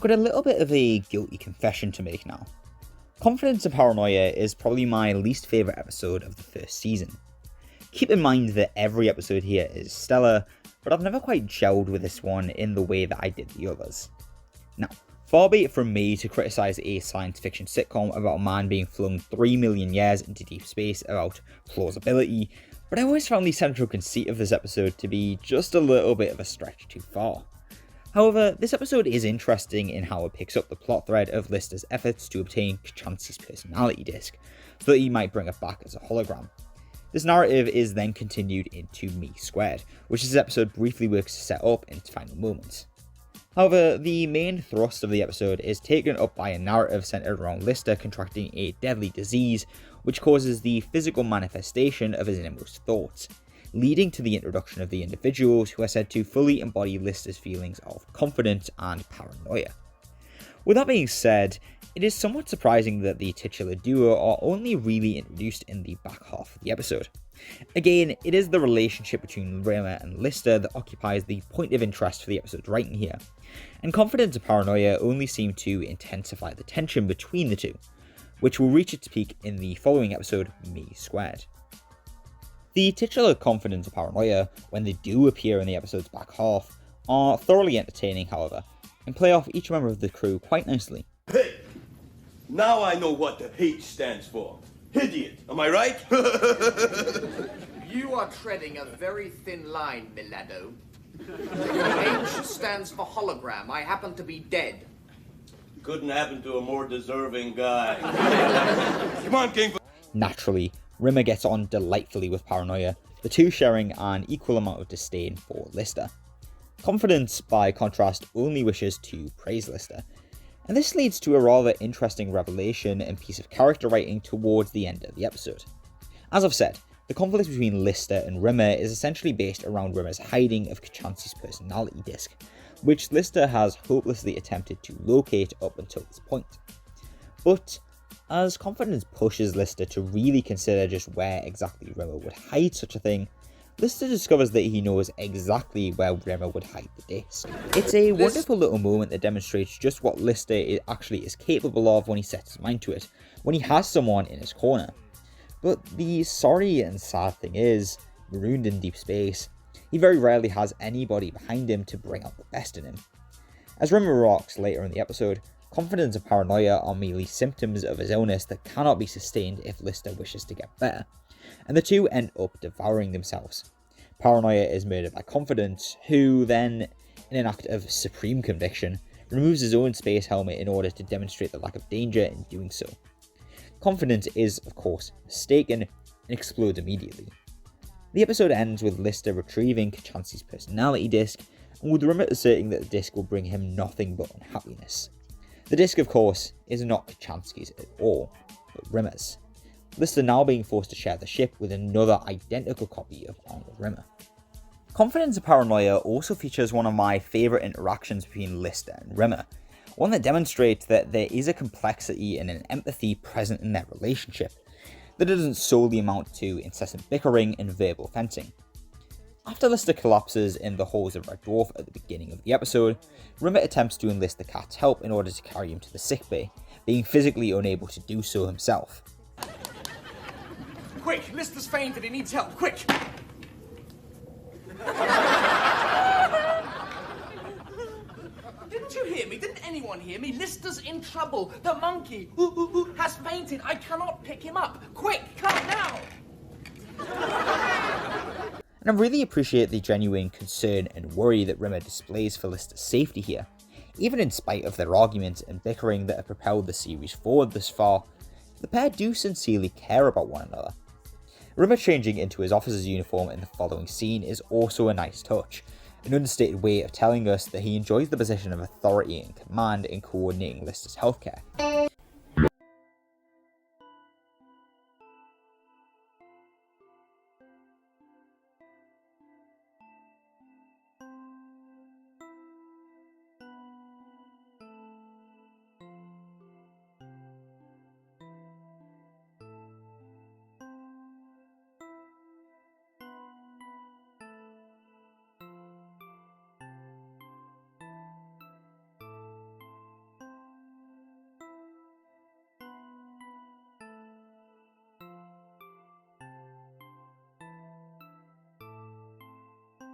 I've got a little bit of a guilty confession to make now. Confidence and Paranoia is probably my least favourite episode of the first season. Keep in mind that every episode here is stellar, but I've never quite gelled with this one in the way that I did the others. Now, far be it from me to criticise a science fiction sitcom about a man being flung 3 million years into deep space about plausibility, but I always found the central conceit of this episode to be just a little bit of a stretch too far. However, this episode is interesting in how it picks up the plot thread of Lister's efforts to obtain Chansey's personality disc, so that he might bring it back as a hologram. This narrative is then continued into Me Squared, which this episode briefly works to set up in its final moments. However, the main thrust of the episode is taken up by a narrative centered around Lister contracting a deadly disease which causes the physical manifestation of his innermost thoughts, leading to the introduction of the individuals who are said to fully embody Lister's feelings of confidence and paranoia. With that being said, it is somewhat surprising that the titular duo are only really introduced in the back half of the episode. Again, it is the relationship between Rimmer and Lister that occupies the point of interest for the episode's writing here, and confidence and paranoia only seem to intensify the tension between the two, which will reach its peak in the following episode, Me Squared. The titular confidence and paranoia, when they do appear in the episode's back half, are thoroughly entertaining, however, and play off each member of the crew quite nicely. Hey! Now I know what the H stands for. Idiot, am I right? You are treading a very thin line, Milado. H stands for hologram. I happen to be dead. Couldn't happen to a more deserving guy. Come on, King. Naturally, Rimmer gets on delightfully with Paranoia, the two sharing an equal amount of disdain for Lister. Confidence, by contrast, only wishes to praise Lister, and this leads to a rather interesting revelation and piece of character writing towards the end of the episode. As I've said, the conflict between Lister and Rimmer is essentially based around Rimmer's hiding of Chansey's personality disc, which Lister has hopelessly attempted to locate up until this point. But as Confidence pushes Lister to really consider just where exactly Rimmer would hide such a thing, Lister discovers that he knows exactly where Rimmer would hide the disc. It's a wonderful little moment that demonstrates just what Lister actually is capable of when he sets his mind to it, when he has someone in his corner. But the sorry and sad thing is, marooned in deep space, he very rarely has anybody behind him to bring out the best in him. As Rimmer rocks later in the episode, confidence and paranoia are merely symptoms of his illness that cannot be sustained if Lister wishes to get better, and the two end up devouring themselves. Paranoia is murdered by Confidence, who then, in an act of supreme conviction, removes his own space helmet in order to demonstrate the lack of danger in doing so. Confidence is, of course, mistaken and explodes immediately. The episode ends with Lister retrieving Chansey's personality disc, and with Rimmer asserting that the disc will bring him nothing but unhappiness. The disc, of course, is not Chansey's at all, but Rimmer's. Lister now being forced to share the ship with another identical copy of Arnold Rimmer. Confidence and Paranoia also features one of my favourite interactions between Lister and Rimmer, one that demonstrates that there is a complexity and an empathy present in their relationship, that it doesn't solely amount to incessant bickering and verbal fencing. After Lister collapses in the halls of Red Dwarf at the beginning of the episode, Rimmer attempts to enlist the cat's help in order to carry him to the sickbay, being physically unable to do so himself. Quick, Lister's fainted. He needs help. Quick! Didn't you hear me? Didn't anyone hear me? Lister's in trouble. The monkey has fainted. I cannot pick him up. Quick, come now! And I really appreciate the genuine concern and worry that Rimmer displays for Lister's safety here. Even in spite of their arguments and bickering that have propelled the series forward this far, the pair do sincerely care about one another. Rimmer changing into his officer's uniform in the following scene is also a nice touch, an understated way of telling us that he enjoys the position of authority and command in coordinating Lister's healthcare.